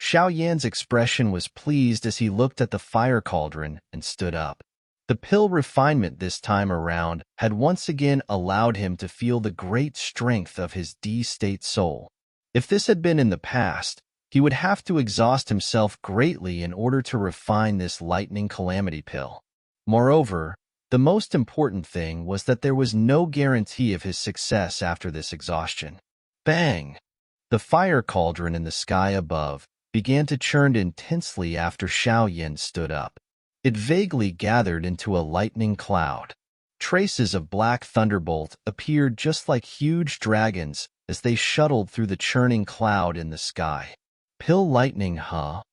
Xiao Yan's expression was pleased as he looked at the fire cauldron and stood up. The pill refinement this time around had once again allowed him to feel the great strength of his D-state soul. If this had been in the past, he would have to exhaust himself greatly in order to refine this lightning calamity pill. Moreover, the most important thing was that there was no guarantee of his success after this exhaustion. Bang! The fire cauldron in the sky above began to churn intensely after Xiao Yan stood up. It vaguely gathered into a lightning cloud. Traces of black thunderbolt appeared just like huge dragons as they shuttled through the churning cloud in the sky. Pill lightning, huh?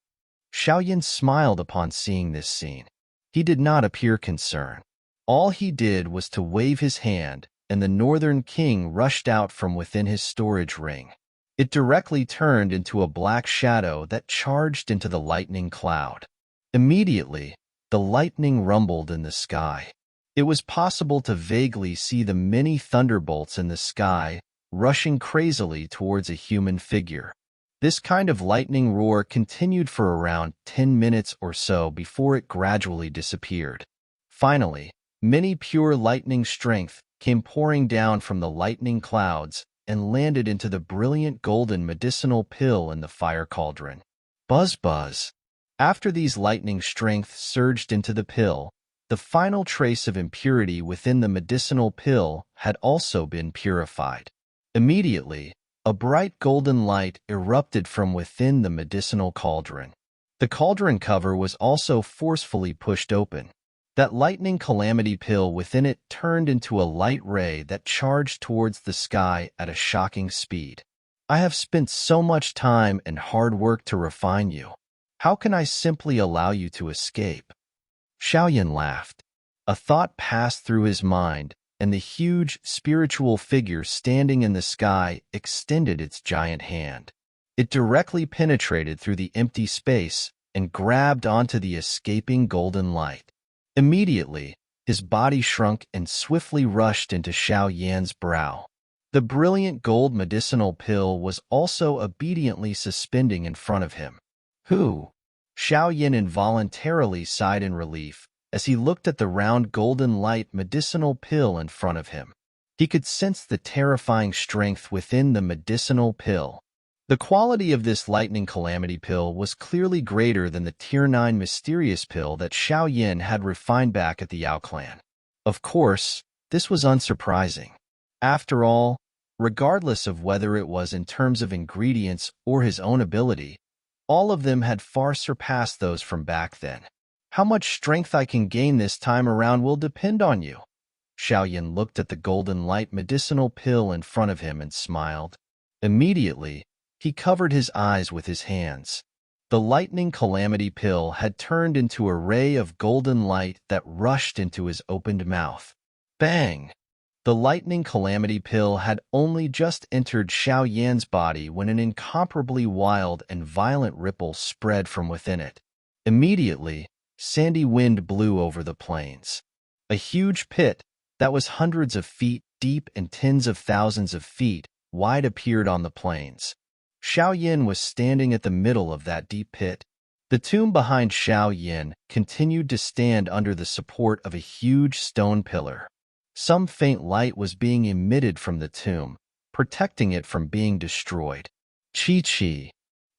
Xiao Yan smiled upon seeing this scene. He did not appear concerned. All he did was to wave his hand, and the Northern King rushed out from within his storage ring. It directly turned into a black shadow that charged into the lightning cloud. Immediately, the lightning rumbled in the sky. It was possible to vaguely see the many thunderbolts in the sky rushing crazily towards a human figure. This kind of lightning roar continued for around 10 minutes or so before it gradually disappeared. Finally, many pure lightning strength came pouring down from the lightning clouds and landed into the brilliant golden medicinal pill in the fire cauldron. Buzz buzz. After these lightning strength surged into the pill, the final trace of impurity within the medicinal pill had also been purified. Immediately, a bright golden light erupted from within the medicinal cauldron. The cauldron cover was also forcefully pushed open. That lightning calamity pill within it turned into a light ray that charged towards the sky at a shocking speed. I have spent so much time and hard work to refine you. How can I simply allow you to escape? Xiao Yan laughed. A thought passed through his mind, and the huge spiritual figure standing in the sky extended its giant hand. It directly penetrated through the empty space and grabbed onto the escaping golden light. Immediately, his body shrunk and swiftly rushed into Xiao Yan's brow. The brilliant gold medicinal pill was also obediently suspending in front of him. Who? Xiao Yan involuntarily sighed in relief as he looked at the round golden light medicinal pill in front of him. He could sense the terrifying strength within the medicinal pill. The quality of this lightning calamity pill was clearly greater than the Tier 9 mysterious pill that Xiao Yan had refined back at the Yao clan. Of course, this was unsurprising. After all, regardless of whether it was in terms of ingredients or his own ability, all of them had far surpassed those from back then. How much strength I can gain this time around will depend on you. Xiao Yan looked at the golden light medicinal pill in front of him and smiled. Immediately, he covered his eyes with his hands. The lightning calamity pill had turned into a ray of golden light that rushed into his opened mouth. Bang! The lightning calamity pill had only just entered Xiao Yan's body when an incomparably wild and violent ripple spread from within it. Immediately, sandy wind blew over the plains. A huge pit that was hundreds of feet deep and tens of thousands of feet wide appeared on the plains. Xiao Yan was standing at the middle of that deep pit. The tomb behind Xiao Yan continued to stand under the support of a huge stone pillar. Some faint light was being emitted from the tomb, protecting it from being destroyed. Chi-chi.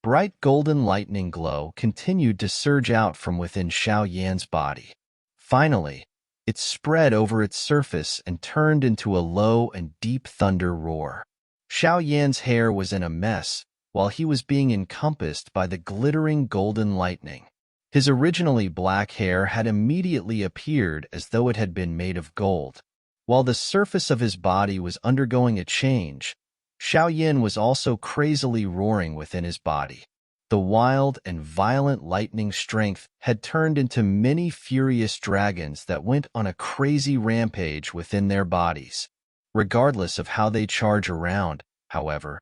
Bright golden lightning glow continued to surge out from within Xiao Yan's body. Finally, it spread over its surface and turned into a low and deep thunder roar. Xiao Yan's hair was in a mess, while he was being encompassed by the glittering golden lightning. His originally black hair had immediately appeared as though it had been made of gold. While the surface of his body was undergoing a change, Xiao Yan was also crazily roaring within his body. The wild and violent lightning strength had turned into many furious dragons that went on a crazy rampage within their bodies. Regardless of how they charge around, however,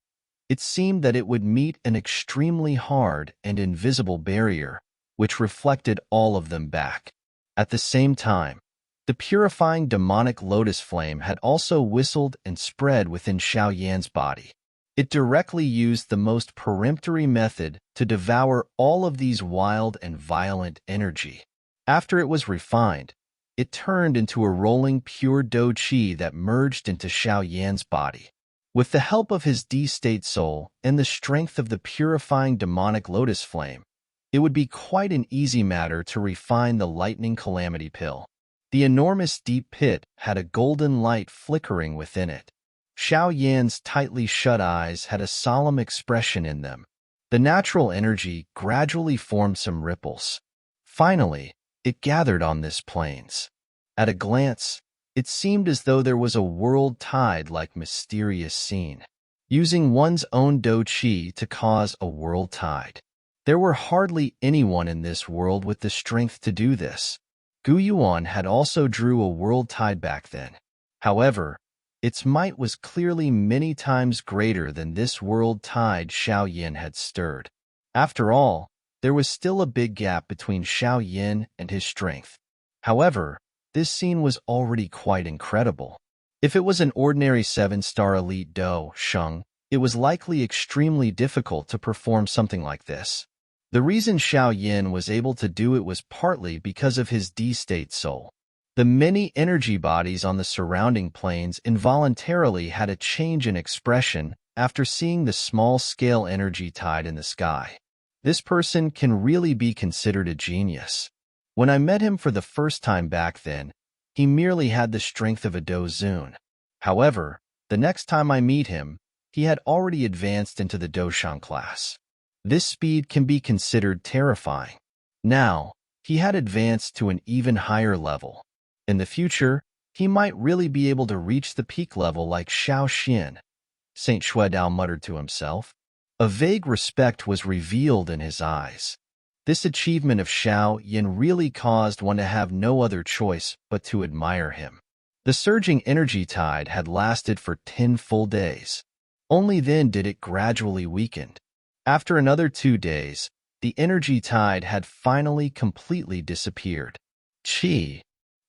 it seemed that it would meet an extremely hard and invisible barrier, which reflected all of them back. At the same time, the purifying demonic lotus flame had also whistled and spread within Xiao Yan's body. It directly used the most peremptory method to devour all of these wild and violent energy. After it was refined, it turned into a rolling pure Do Qi that merged into Xiao Yan's body. With the help of his D-state soul and the strength of the purifying demonic lotus flame, it would be quite an easy matter to refine the lightning calamity pill. The enormous deep pit had a golden light flickering within it. Xiao Yan's tightly shut eyes had a solemn expression in them. The natural energy gradually formed some ripples. Finally, it gathered on this plains. At a glance, it seemed as though there was a world tide-like mysterious scene, using one's own Do Qi to cause a world tide. There were hardly anyone in this world with the strength to do this. Gu Yuan had also drew a world tide back then. However, its might was clearly many times greater than this world tide Xiao Yan had stirred. After all, there was still a big gap between Xiao Yan and his strength. However, this scene was already quite incredible. If it was an ordinary 7-star elite Do Sheng, it was likely extremely difficult to perform something like this. The reason Xiao Yan was able to do it was partly because of his D-state soul. The many energy bodies on the surrounding plains involuntarily had a change in expression after seeing the small-scale energy tide in the sky. This person can really be considered a genius. When I met him for the first time back then, he merely had the strength of a Do Zun. However, the next time I meet him, he had already advanced into the Do Shang class. This speed can be considered terrifying. Now, he had advanced to an even higher level. In the future, he might really be able to reach the peak level like Xiao Xian, Saint Xuedao muttered to himself. A vague respect was revealed in his eyes. This achievement of Xiao Yan really caused one to have no other choice but to admire him. The surging energy tide had lasted for 10 full days. Only then did it gradually weaken. After another 2 days, the energy tide had finally completely disappeared. Qi.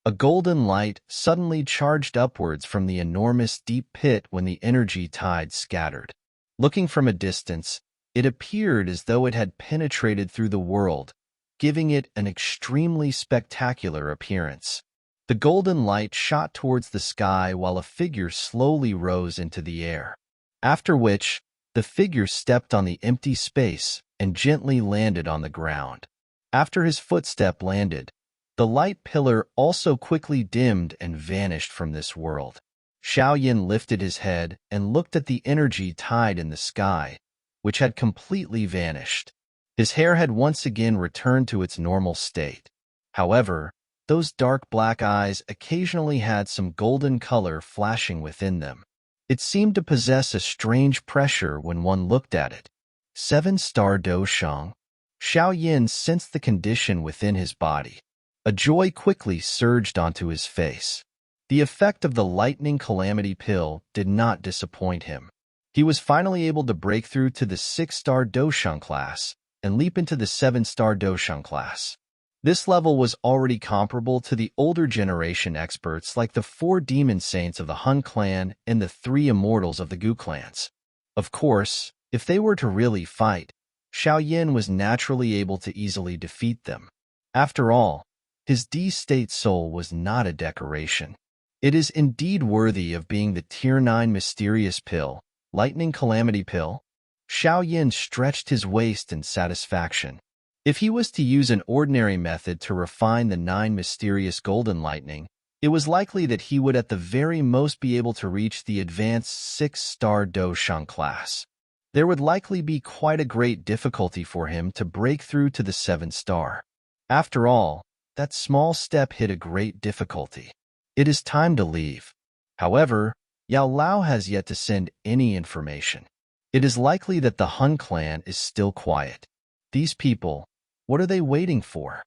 A golden light suddenly charged upwards from the enormous deep pit when the energy tide scattered. Looking from a distance, it appeared as though it had penetrated through the world, giving it an extremely spectacular appearance. The golden light shot towards the sky while a figure slowly rose into the air. After which, the figure stepped on the empty space and gently landed on the ground. After his footstep landed, the light pillar also quickly dimmed and vanished from this world. Xiao Yan lifted his head and looked at the energy tide in the sky, which had completely vanished. His hair had once again returned to its normal state. However, those dark black eyes occasionally had some golden color flashing within them. It seemed to possess a strange pressure when one looked at it. 7-star Do Shang. Xiao Yan sensed the condition within his body. A joy quickly surged onto his face. The effect of the lightning calamity pill did not disappoint him. He was finally able to break through to the 6-star Do Shang class and leap into the 7-star Do Shang class. This level was already comparable to the older generation experts like the 4 demon saints of the Hun clan and the 3 immortals of the Gu clans. Of course, if they were to really fight, Xiao Yan was naturally able to easily defeat them. After all, his D-state soul was not a decoration. It is indeed worthy of being the Tier 9 mysterious pill, lightning calamity pill. Xiao Yan stretched his waist in satisfaction. If he was to use an ordinary method to refine the 9 mysterious golden lightning, it was likely that he would at the very most be able to reach the advanced 6-star Do Shang class. There would likely be quite a great difficulty for him to break through to the 7-star. After all, that small step hid a great difficulty. It is time to leave. However, Yao Lao has yet to send any information. It is likely that the Hun clan is still quiet. These people, what are they waiting for?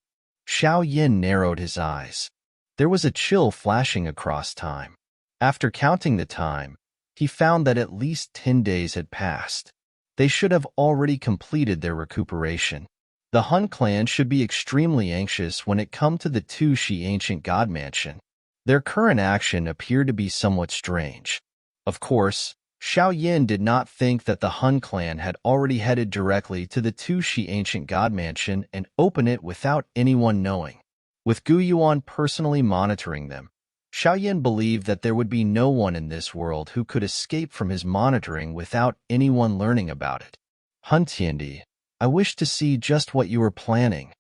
Xiao Yan narrowed his eyes. There was a chill flashing across time. After counting the time, he found that at least 10 days had passed. They should have already completed their recuperation. The Hun clan should be extremely anxious when it come to the Tu Shi ancient god mansion. Their current action appeared to be somewhat strange. Of course, Xiao Yin did not think that the Hun clan had already headed directly to the Tushi ancient god mansion and opened it without anyone knowing. With Gu Yuan personally monitoring them, Xiao Yin believed that there would be no one in this world who could escape from his monitoring without anyone learning about it. Hun Tiandi, I wish to see just what you were planning.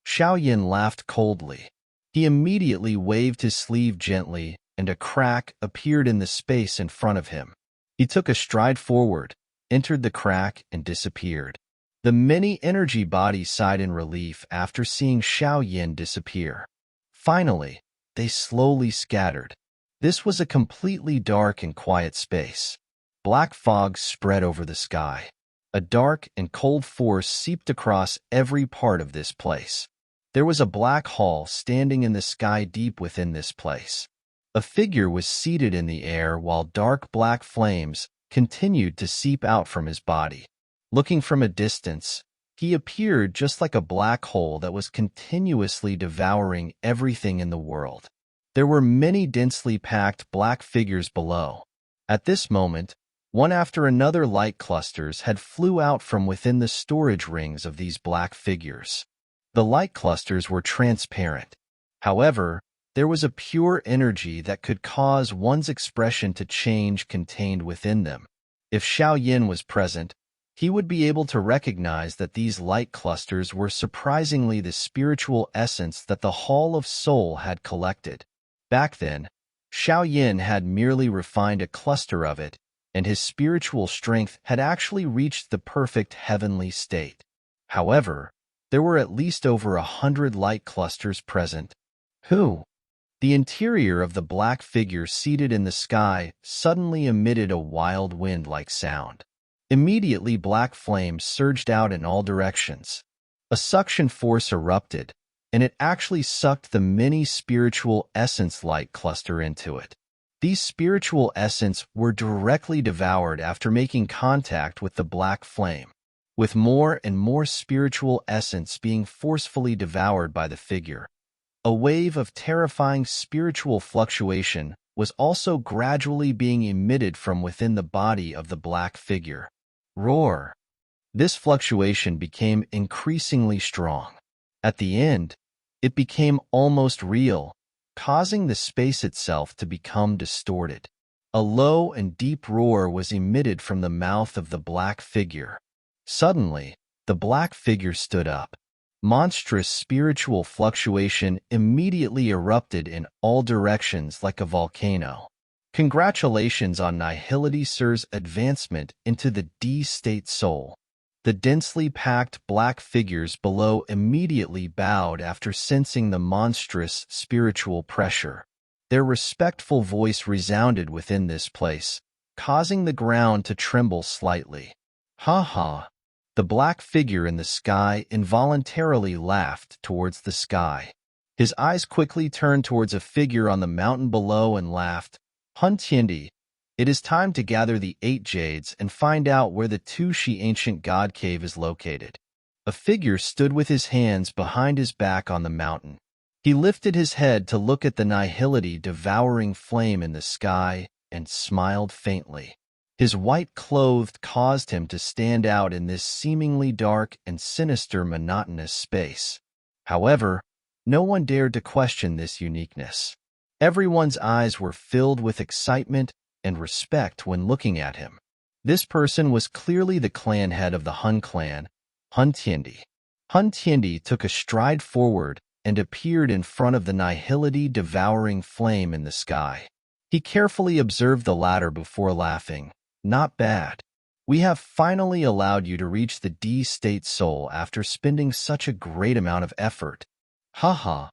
Xiao Yin laughed coldly. He immediately waved his sleeve gently, and a crack appeared in the space in front of him. He took a stride forward, entered the crack, and disappeared. The many energy bodies sighed in relief after seeing Xiao Yin disappear. Finally, they slowly scattered. This was a completely dark and quiet space. Black fog spread over the sky. A dark and cold force seeped across every part of this place. There was a black hall standing in the sky deep within this place. A figure was seated in the air while dark black flames continued to seep out from his body. Looking from a distance, he appeared just like a black hole that was continuously devouring everything in the world. There were many densely packed black figures below. At this moment, one after another light clusters had flew out from within the storage rings of these black figures. The light clusters were transparent. However, there was a pure energy that could cause one's expression to change contained within them. If Xiao Yin was present, he would be able to recognize that these light clusters were surprisingly the spiritual essence that the Hall of Soul had collected. Back then, Xiao Yin had merely refined a cluster of it, and his spiritual strength had actually reached the perfect heavenly state. However, there were at least over 100 light clusters present. The interior of the black figure seated in the sky suddenly emitted a wild wind-like sound. Immediately black flames surged out in all directions. A suction force erupted, and it actually sucked the mini spiritual essence light cluster into it. These spiritual essence were directly devoured after making contact with the black flame, with more and more spiritual essence being forcefully devoured by the figure. A wave of terrifying spiritual fluctuation was also gradually being emitted from within the body of the black figure. Roar! This fluctuation became increasingly strong. At the end, it became almost real, causing the space itself to become distorted. A low and deep roar was emitted from the mouth of the black figure. Suddenly, the black figure stood up. Monstrous spiritual fluctuation immediately erupted in all directions like a volcano. Congratulations on Nihility Sir's advancement into the D-state soul. The densely packed black figures below immediately bowed after sensing the monstrous spiritual pressure. Their respectful voice resounded within this place, causing the ground to tremble slightly. Ha ha! The black figure in the sky involuntarily laughed towards the sky. His eyes quickly turned towards a figure on the mountain below and laughed. Hun Tiandi, it is time to gather the 8 jades and find out where the Tushi ancient god cave is located. A figure stood with his hands behind his back on the mountain. He lifted his head to look at the nihility devouring flame in the sky and smiled faintly. His white clothes caused him to stand out in this seemingly dark and sinister monotonous space. However, no one dared to question this uniqueness. Everyone's eyes were filled with excitement and respect when looking at him. This person was clearly the clan head of the Hun clan, Hun Tiandi. Hun Tiandi took a stride forward and appeared in front of the nihility devouring flame in the sky. He carefully observed the latter before laughing. Not bad. We have finally allowed you to reach the D-state soul after spending such a great amount of effort. Haha.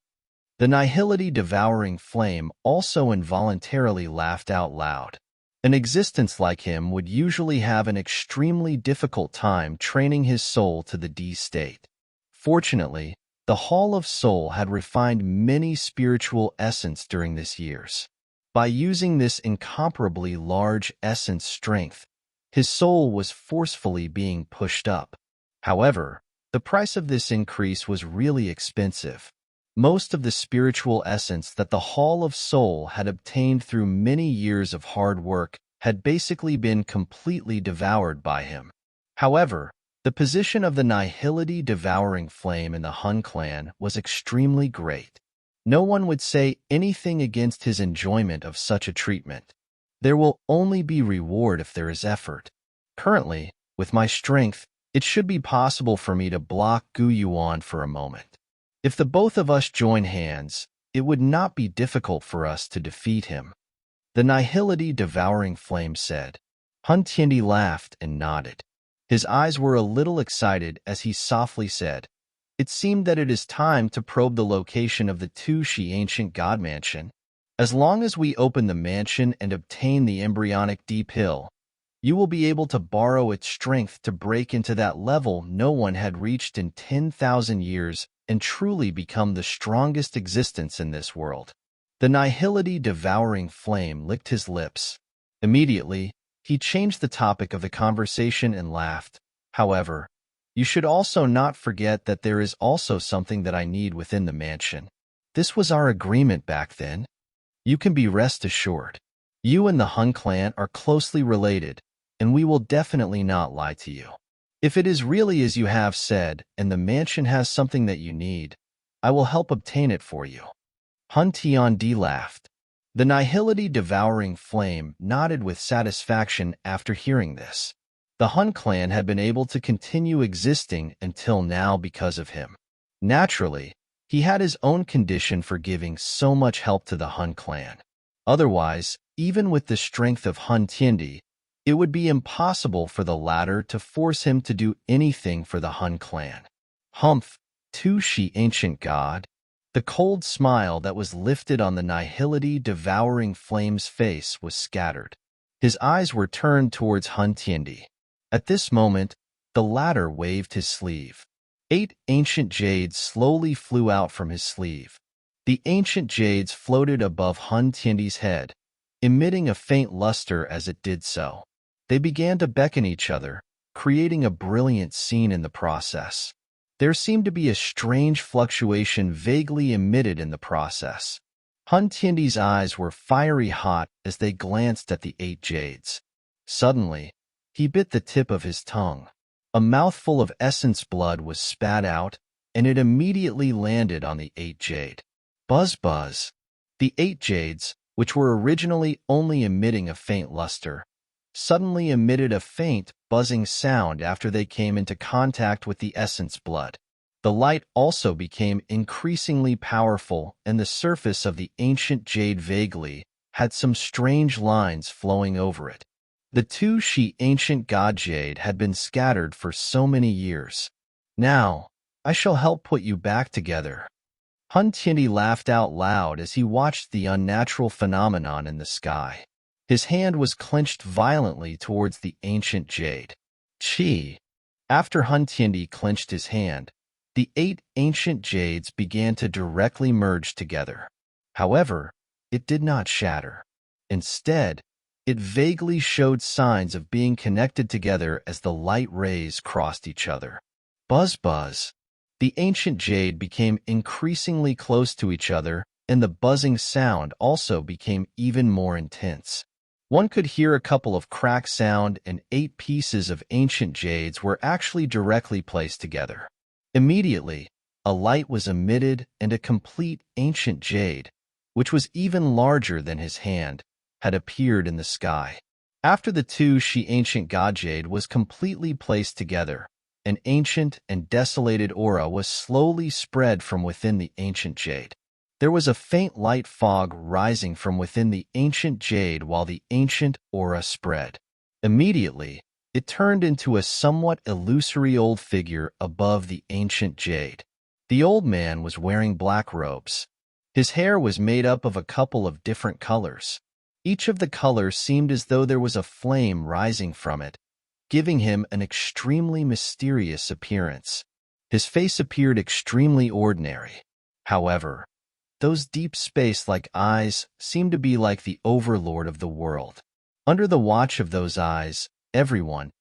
The nihility devouring flame also involuntarily laughed out loud. An existence like him would usually have an extremely difficult time training his soul to the D-state. Fortunately, the Hall of Soul had refined many spiritual essence during this years. By using this incomparably large essence strength, his soul was forcefully being pushed up. However, the price of this increase was really expensive. Most of the spiritual essence that the Hall of Soul had obtained through many years of hard work had basically been completely devoured by him. However, the position of the Nihility devouring flame in the Hun clan was extremely great. No one would say anything against his enjoyment of such a treatment. There will only be reward if there is effort. Currently, with my strength, it should be possible for me to block Gu Yuan for a moment. If the both of us join hands, it would not be difficult for us to defeat him. The Nihility devouring flame said. Hun Tiandi laughed and nodded. His eyes were a little excited as he softly said, "It seemed that it is time to probe the location of the Tushi ancient god mansion. As long as we open the mansion and obtain the embryonic deep hill, you will be able to borrow its strength to break into that level no one had reached in 10,000 years and truly become the strongest existence in this world." The Nihility devouring flame licked his lips. Immediately, he changed the topic of the conversation and laughed. "However, you should also not forget that there is also something that I need within the mansion. This was our agreement back then. You can be rest assured. You and the Hun clan are closely related, and we will definitely not lie to you. If it is really as you have said, and the mansion has something that you need, I will help obtain it for you." Hun Tiandi laughed. The Nihility devouring flame nodded with satisfaction after hearing this. The Hun clan had been able to continue existing until now because of him. Naturally, he had his own condition for giving so much help to the Hun clan. Otherwise, even with the strength of Hun Tiandi, it would be impossible for the latter to force him to do anything for the Hun clan. Humph, Tushi ancient god. The cold smile that was lifted on the Nihility devouring flame's face was scattered. His eyes were turned towards Hun Tiandi. At this moment, the latter waved his sleeve. 8 ancient jades slowly flew out from his sleeve. The ancient jades floated above Hun Tiandi's head, emitting a faint luster as it did so. They began to beckon each other, creating a brilliant scene in the process. There seemed to be a strange fluctuation vaguely emitted in the process. Hun Tiandi's eyes were fiery hot as they glanced at the 8 jades. Suddenly, he bit the tip of his tongue. A mouthful of essence blood was spat out, and it immediately landed on the 8 jade. Buzz buzz. The 8 jades, which were originally only emitting a faint luster, suddenly emitted a faint, buzzing sound after they came into contact with the essence blood. The light also became increasingly powerful, and the surface of the ancient jade vaguely had some strange lines flowing over it. The Tushi ancient god jade had been scattered for so many years. "Now, I shall help put you back together." Hun Tiandi laughed out loud as he watched the unnatural phenomenon in the sky. His hand was clenched violently towards the ancient jade. Chi. After Hun Tiandi clenched his hand, the 8 ancient jades began to directly merge together. However, it did not shatter. Instead, it vaguely showed signs of being connected together as the light rays crossed each other. Buzz buzz. The ancient jade became increasingly close to each other, and the buzzing sound also became even more intense. One could hear a couple of crack sound, and 8 pieces of ancient jades were actually directly placed together. Immediately, a light was emitted and a complete ancient jade, which was even larger than his hand, had appeared in the sky. After the Tushi ancient god jade was completely placed together, an ancient and desolated aura was slowly spread from within the ancient jade. There was a faint light fog rising from within the ancient jade while the ancient aura spread. Immediately, it turned into a somewhat illusory old figure above the ancient jade. The old man was wearing black robes. His hair was made up of a couple of different colors. Each of the colors seemed as though there was a flame rising from it, giving him an extremely mysterious appearance. His face appeared extremely ordinary. However, those deep space-like eyes seemed to be like the overlord of the world. Under the watch of those eyes, everyone,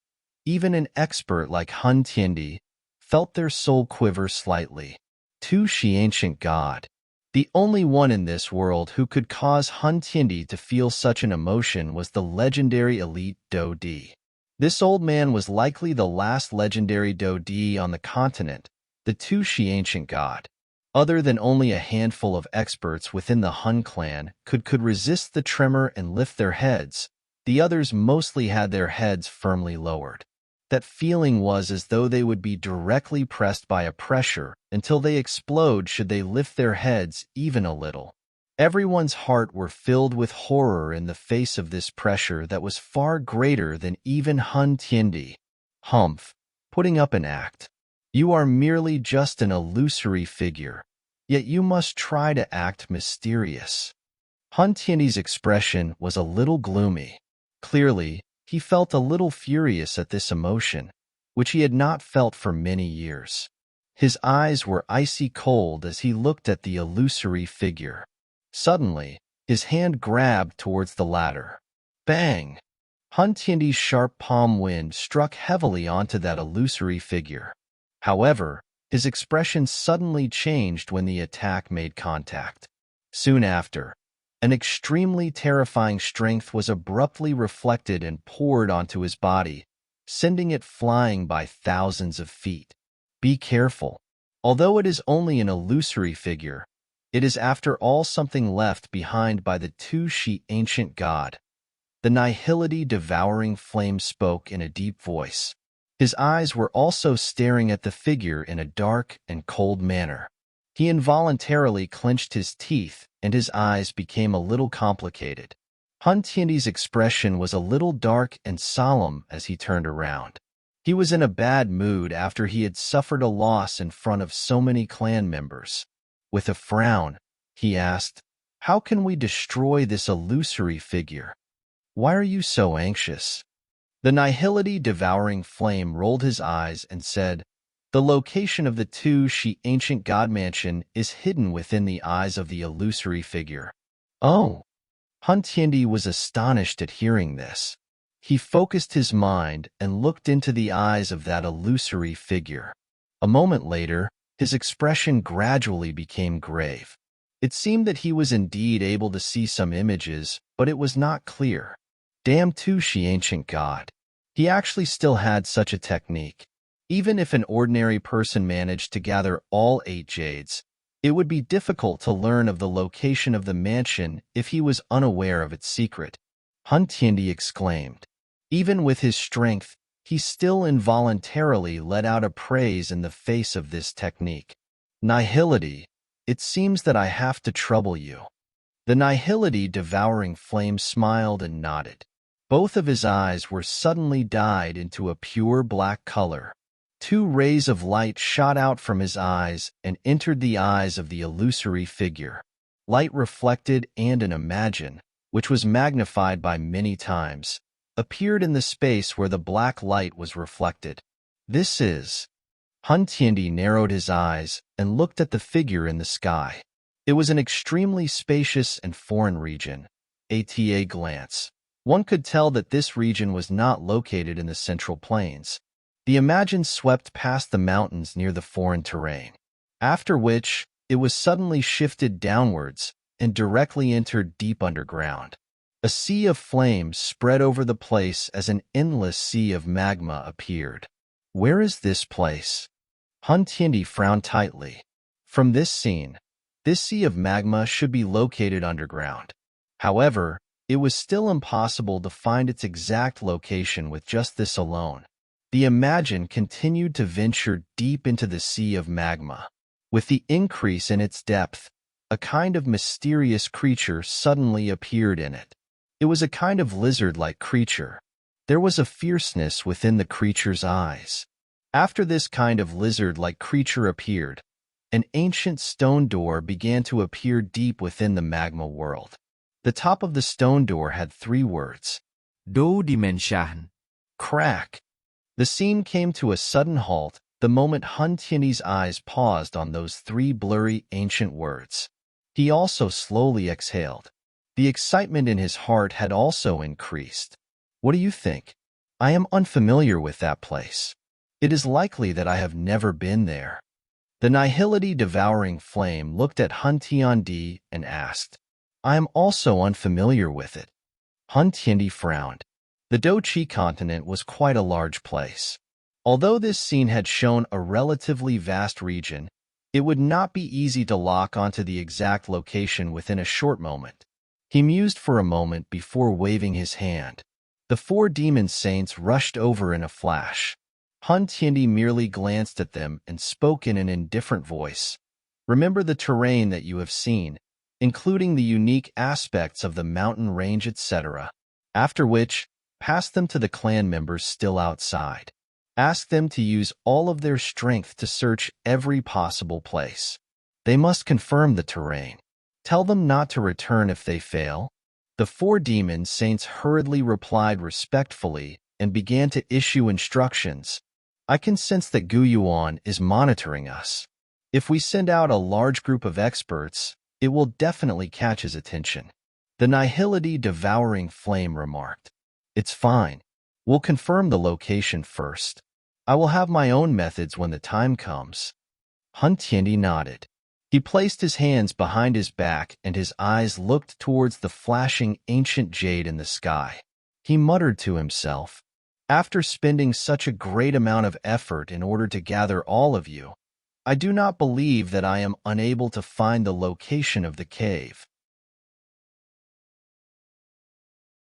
even an expert like Hun Tiandi, felt their soul quiver slightly. Tushi ancient god. The only one in this world who could cause Hun Tiandi to feel such an emotion was the legendary elite Do Di. This old man was likely the last legendary Do Di on the continent, the Tushi ancient god. Other than only a handful of experts within the Hun clan could resist the tremor and lift their heads, the others mostly had their heads firmly lowered. That feeling was as though they would be directly pressed by a pressure until they explode should they lift their heads even a little. Everyone's heart were filled with horror in the face of this pressure that was far greater than even Hun Tiandi. Humph, putting up an act. You are merely just an illusory figure, yet you must try to act mysterious. Hun Tiandi's expression was a little gloomy. Clearly, he felt a little furious at this emotion, which he had not felt for many years. His eyes were icy cold as he looked at the illusory figure. Suddenly, his hand grabbed towards the ladder. Bang! Hun Tiandi's sharp palm wind struck heavily onto that illusory figure. However, his expression suddenly changed when the attack made contact. Soon after, an extremely terrifying strength was abruptly reflected and poured onto his body, sending it flying by thousands of feet. Be careful. Although it is only an illusory figure, it is after all something left behind by the Tushi ancient god. The Nihility devouring flame spoke in a deep voice. His eyes were also staring at the figure in a dark and cold manner. He involuntarily clenched his teeth, and his eyes became a little complicated. Hun Tiandi's expression was a little dark and solemn as he turned around. He was in a bad mood after he had suffered a loss in front of so many clan members. With a frown, he asked, "How can we destroy this illusory figure? Why are you so anxious?" The Nihility devouring flame rolled his eyes and said, "The location of the Tushi ancient god mansion is hidden within the eyes of the illusory figure." Oh! Hun Tiandi was astonished at hearing this. He focused his mind and looked into the eyes of that illusory figure. A moment later, his expression gradually became grave. It seemed that he was indeed able to see some images, but it was not clear. Damn Tushi ancient god. He actually still had such a technique. Even if an ordinary person managed to gather all 8 jades, it would be difficult to learn of the location of the mansion if he was unaware of its secret. Hun Tiandi exclaimed. Even with his strength, he still involuntarily let out a praise in the face of this technique. Nihility, it seems that I have to trouble you. The Nihility devouring flame smiled and nodded. Both of his eyes were suddenly dyed into a pure black color. 2 rays of light shot out from his eyes and entered the eyes of the illusory figure. Light reflected and an imagine, which was magnified by many times, appeared in the space where the black light was reflected. This is... Hun Tiandi narrowed his eyes and looked at the figure in the sky. It was an extremely spacious and foreign region. At a glance, one could tell that this region was not located in the Central Plains. The Imagine swept past the mountains near the foreign terrain, after which it was suddenly shifted downwards and directly entered deep underground. A sea of flames spread over the place as an endless sea of magma appeared. Where is this place? Hun Tiandi frowned tightly. From this scene, this sea of magma should be located underground. However, it was still impossible to find its exact location with just this alone. The Imagine continued to venture deep into the sea of magma. With the increase in its depth, a kind of mysterious creature suddenly appeared in it. It was a kind of lizard-like creature. There was a fierceness within the creature's eyes. After this kind of lizard-like creature appeared, an ancient stone door began to appear deep within the magma world. The top of the stone door had 3 words. Do Dimension. Crack. The scene came to a sudden halt the moment Hun Tiandi's eyes paused on those 3 blurry ancient words. He also slowly exhaled. The excitement in his heart had also increased. What do you think? I am unfamiliar with that place. It is likely that I have never been there. The Nihility-devouring flame looked at Hun Tiandi and asked, I am also unfamiliar with it. Hun Tiandi frowned. The Dochi continent was quite a large place. Although this scene had shown a relatively vast region, it would not be easy to lock onto the exact location within a short moment. He mused for a moment before waving his hand. The four demon saints rushed over in a flash. Hun Tiandi merely glanced at them and spoke in an indifferent voice. Remember the terrain that you have seen, including the unique aspects of the mountain range, etc. After which, pass them to the clan members still outside. Ask them to use all of their strength to search every possible place. They must confirm the terrain. Tell them not to return if they fail. The four demon saints hurriedly replied respectfully and began to issue instructions. I can sense that Gu Yuan is monitoring us. If we send out a large group of experts, it will definitely catch his attention. The Nihility-devouring flame remarked. It's fine. We'll confirm the location first. I will have my own methods when the time comes. Hun Tiandi nodded. He placed his hands behind his back and his eyes looked towards the flashing ancient jade in the sky. He muttered to himself, after spending such a great amount of effort in order to gather all of you, I do not believe that I am unable to find the location of the cave.